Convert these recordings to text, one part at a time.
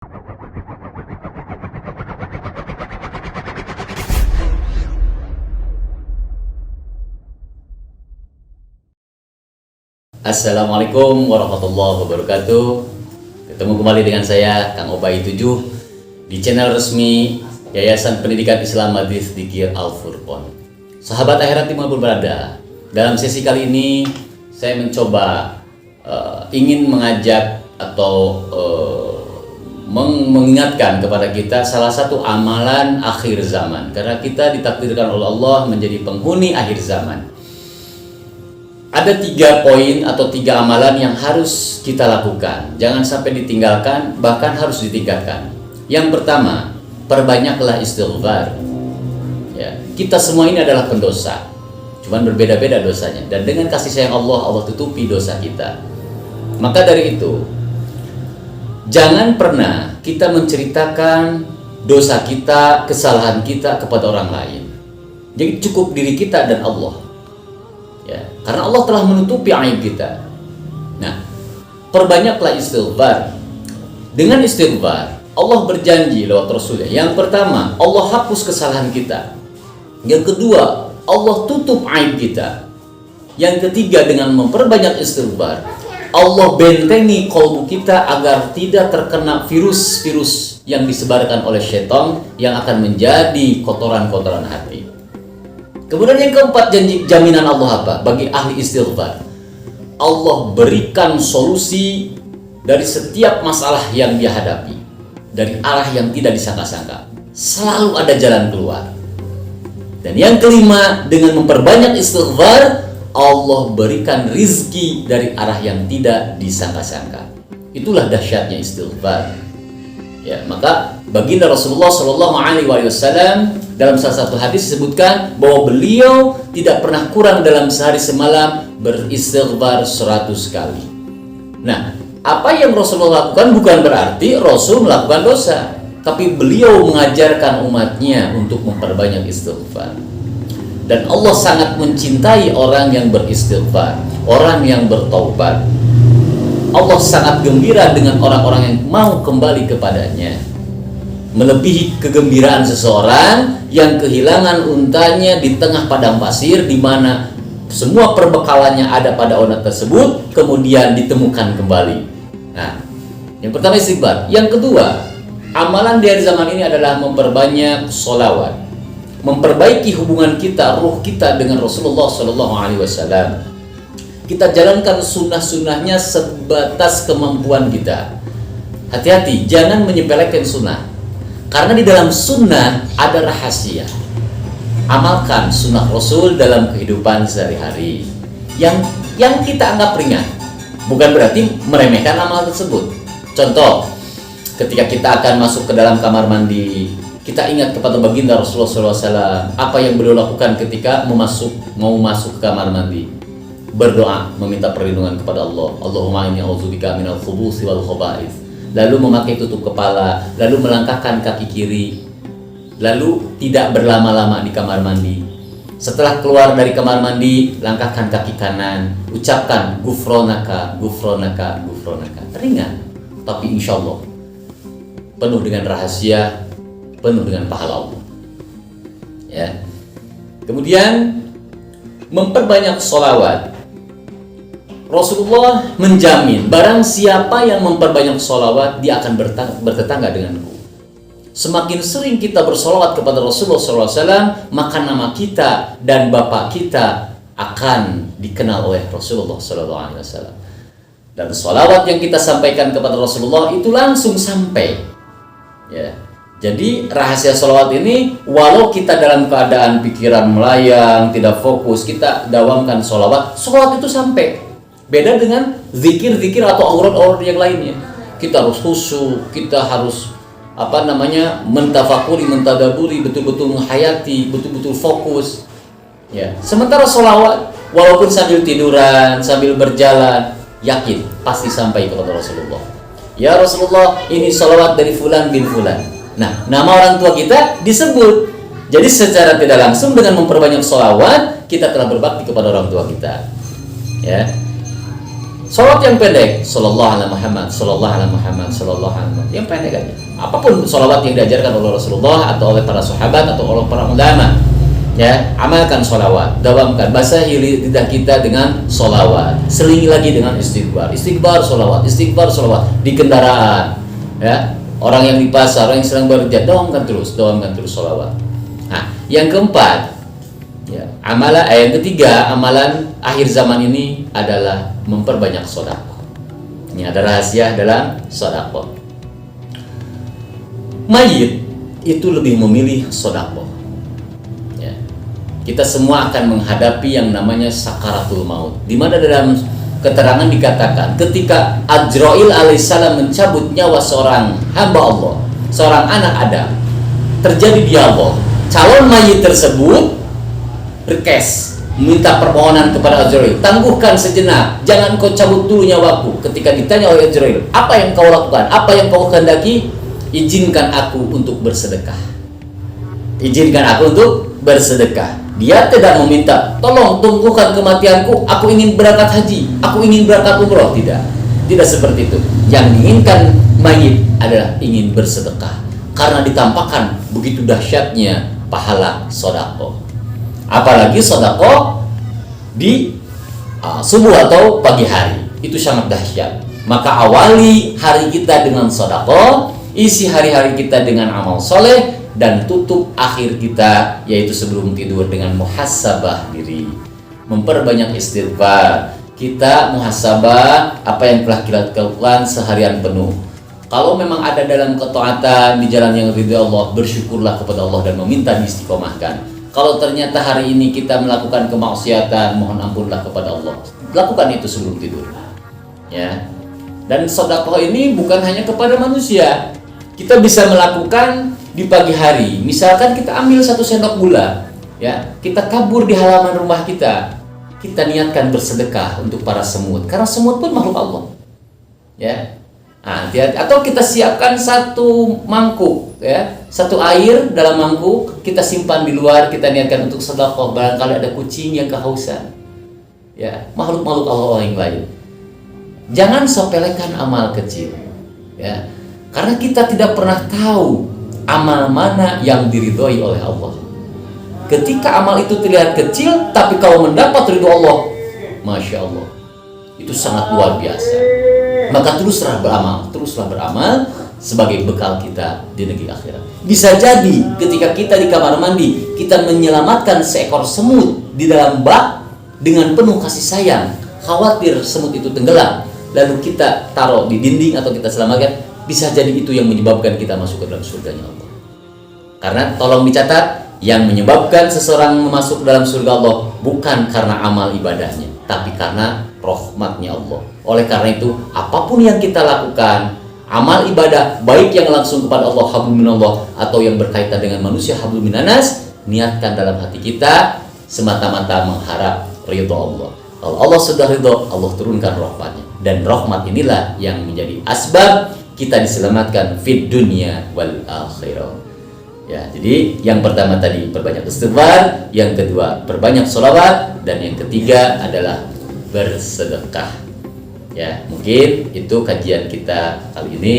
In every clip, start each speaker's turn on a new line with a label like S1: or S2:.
S1: Assalamualaikum warahmatullahi wabarakatuh. Ketemu kembali dengan saya Kang Obay 7 di channel resmi Yayasan Pendidikan Islam Madris Dzikir Al-Furqon. Sahabat akhirat dimanapun berada, dalam sesi kali ini saya mencoba ingin mengajak atau mengingatkan kepada kita salah satu amalan akhir zaman, karena kita ditakdirkan oleh Allah menjadi penghuni akhir zaman. Ada 3 poin atau 3 amalan yang harus kita lakukan, jangan sampai ditinggalkan, bahkan harus ditingkatkan. Yang pertama, perbanyaklah istighfar. Ya, kita semua ini adalah pendosa, cuman berbeda-beda dosanya, dan dengan kasih sayang Allah, Allah tutupi dosa kita. Maka dari itu, jangan pernah kita menceritakan dosa kita, kesalahan kita kepada orang lain. Jadi cukup diri kita dan Allah. Ya, karena Allah telah menutupi aib kita. Nah, perbanyaklah istighfar. Dengan istighfar, Allah berjanji lewat Rasulnya. Yang pertama, Allah hapus kesalahan kita. Yang kedua, Allah tutup aib kita. Yang ketiga, dengan memperbanyak istighfar, Allah bentengi kalbu kita agar tidak terkena virus-virus yang disebarkan oleh syaitan yang akan menjadi kotoran-kotoran hati. Kemudian yang keempat, janji jaminan Allah apa? Bagi ahli istighfar, Allah berikan solusi dari setiap masalah yang dia hadapi, dari arah yang tidak disangka-sangka. Selalu ada jalan keluar. Dan yang kelima, dengan memperbanyak istighfar, Allah berikan rizki dari arah yang tidak disangka-sangka. Itulah dahsyatnya istighfar. Ya, maka baginda Rasulullah SAW dalam salah satu hadis disebutkan bahwa beliau tidak pernah kurang dalam sehari semalam beristighfar 100 kali. Nah, apa yang Rasulullah lakukan bukan berarti Rasul melakukan dosa, tapi beliau mengajarkan umatnya untuk memperbanyak istighfar. Dan Allah sangat mencintai orang yang beristighfar, orang yang bertaubat. Allah sangat gembira dengan orang-orang yang mau kembali kepadanya, melebihi kegembiraan seseorang yang kehilangan untanya di tengah padang pasir, di mana semua perbekalannya ada pada onta tersebut, kemudian ditemukan kembali. Nah, yang pertama istighfar. Yang kedua, amalan di akhir zaman ini adalah memperbanyak sholawat, memperbaiki hubungan kita, ruh kita dengan Rasulullah SAW. Kita jalankan sunnah-sunnahnya sebatas kemampuan kita. Hati-hati, jangan menyepelekan sunnah, karena di dalam sunnah ada rahasia. Amalkan sunnah Rasul dalam kehidupan sehari-hari yang kita anggap ringan, bukan berarti meremehkan amal tersebut. Contoh, ketika kita akan masuk ke dalam kamar mandi, kita ingat kepada baginda Rasulullah SAW, apa yang beliau lakukan ketika mau masuk ke kamar mandi. Berdoa, meminta perlindungan kepada Allah. Allahumma inni a'udzubika minal khubuthi wal khaba'ith. Lalu memakai tutup kepala, lalu melangkahkan kaki kiri, lalu tidak berlama-lama di kamar mandi. Setelah keluar dari kamar mandi, langkahkan kaki kanan, ucapkan gufronaka, gufronaka, gufronaka. Ringan, tapi insya Allah penuh dengan rahasia, penuh dengan pahala Allah. Ya. Kemudian memperbanyak sholawat. Rasulullah menjamin barang siapa yang memperbanyak sholawat, dia akan bertetangga denganku. Semakin sering kita bersolawat kepada Rasulullah SAW, maka nama kita dan bapak kita akan dikenal oleh Rasulullah SAW. Dan sholawat yang kita sampaikan kepada Rasulullah itu langsung sampai. Ya. Jadi rahasia sholawat ini, walau kita dalam keadaan pikiran melayang, tidak fokus, kita dawamkan sholawat itu sampai. Beda dengan zikir-zikir atau aurat-aurat yang lainnya. Kita harus khusyuk, kita harus mentafakuri, mentadaburi, betul-betul menghayati, betul-betul fokus. Ya. Sementara sholawat, walaupun sambil tiduran, sambil berjalan, yakin pasti sampai kepada Rasulullah. Ya Rasulullah, ini sholawat dari fulan bin fulan. Nah, nama orang tua kita disebut. Jadi secara tidak langsung dengan memperbanyak sholawat, kita telah berbakti kepada orang tua kita. Ya. Salawat yang pendek, sallallahu alaihi Muhammad, sallallahu alaihi Muhammad, sallallahu alaihi Muhammad, yang pendek aja. Apapun salawat yang diajarkan oleh Rasulullah atau oleh para sahabat atau oleh para ulama, ya, amalkan salawat, dawamkan, basahi lidah kita dengan salawat, selingi lagi dengan istighfar, istighfar salawat, istighfar salawat di kendaraan, ya, orang yang di pasar, orang yang sedang bekerja, dawamkan terus salawat. Nah, yang keempat, ya, yang ketiga, amalan akhir zaman ini adalah memperbanyak sedekah. Ini ada rahasia dalam sedekah. Mayit itu lebih memilih sedekah. Ya. Kita semua akan menghadapi yang namanya sakaratul maut, di mana dalam keterangan dikatakan ketika Ajrail alaihissalam mencabut nyawa seorang hamba Allah, seorang anak Adam, terjadi dialog. Calon mayit tersebut request, minta permohonan kepada Ajrail, tangguhkan sejenak, jangan kau cabut dulu nyawaku. Ketika ditanya oleh Ajrail, apa yang kau lakukan, apa yang kau kehendaki? Izinkan aku untuk bersedekah, izinkan aku untuk bersedekah. Dia tidak meminta, tolong tunggukan kematianku, aku ingin berangkat haji, aku ingin berangkat umroh. Tidak seperti itu. Yang diinginkan mayit adalah ingin bersedekah, karena ditampakkan begitu dahsyatnya pahala sedekah. Apalagi sedekah di subuh atau pagi hari, itu sangat dahsyat. Maka awali hari kita dengan sedekah, isi hari-hari kita dengan amal soleh, dan tutup akhir kita yaitu sebelum tidur dengan muhasabah diri, memperbanyak istighfar. Kita muhasabah apa yang telah kita lakukan seharian penuh. Kalau memang ada dalam ketaatan di jalan yang ridha Allah, bersyukurlah kepada Allah dan meminta diistiqomahkan. Kalau ternyata hari ini kita melakukan kemaksiatan, mohon ampunlah kepada Allah. Lakukan itu sebelum tidur. Ya. Dan sedekah ini bukan hanya kepada manusia. Kita bisa melakukan di pagi hari. Misalkan kita ambil 1 sendok gula, ya, kita tabur di halaman rumah kita. Kita niatkan bersedekah untuk para semut, karena semut pun makhluk Allah. Ya. Nah, atau kita siapkan 1 mangkuk, ya, 1 air dalam mangkuk, kita simpan di luar, kita niatkan untuk sedekah barangkali ada kucing yang kehausan. Ya, makhluk-makhluk Allah yang lain. Jangan sepelekan amal kecil. Ya. Karena kita tidak pernah tahu amal mana yang diridhoi oleh Allah. Ketika amal itu terlihat kecil, tapi kalau mendapat ridho Allah, Masya Allah, itu sangat luar biasa. Maka teruslah beramal sebagai bekal kita di negeri akhirat. Bisa jadi ketika kita di kamar mandi, kita menyelamatkan seekor semut di dalam bak dengan penuh kasih sayang, khawatir semut itu tenggelam, lalu kita taruh di dinding atau kita selamatkan. Bisa jadi itu yang menyebabkan kita masuk ke dalam surganya Allah. Karena tolong dicatat, yang menyebabkan seseorang masuk dalam surga Allah bukan karena amal ibadahnya, tapi karena rahmatnya Allah. Oleh karena itu, apapun yang kita lakukan, amal ibadah, baik yang langsung kepada Allah, hablum minallah, atau yang berkaitan dengan manusia, hablum minanas, niatkan dalam hati kita semata-mata mengharap ridho Allah. Kalau Allah sudah ridho, Allah turunkan rahmatnya. Dan rahmat inilah yang menjadi asbab kita diselamatkan fid dunya wal akhirah. Ya, jadi yang pertama tadi perbanyak istighfar, yang kedua perbanyak sholawat, dan yang ketiga adalah bersedekah. Ya, mungkin itu kajian kita kali ini.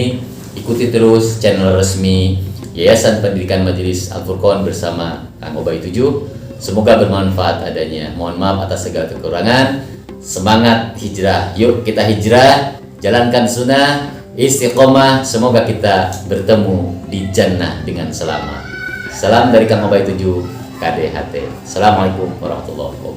S1: Ikuti terus channel resmi Yayasan Pendidikan Majelis Al-Furqan bersama Kang Obay 7. Semoga bermanfaat adanya. Mohon maaf atas segala kekurangan. Semangat hijrah. Yuk kita hijrah, jalankan sunnah, istiqomah. Semoga kita bertemu di jannah dengan selamat. Salam dari Kang Obay 7 KDHT. Assalamualaikum warahmatullahi wabarakatuh.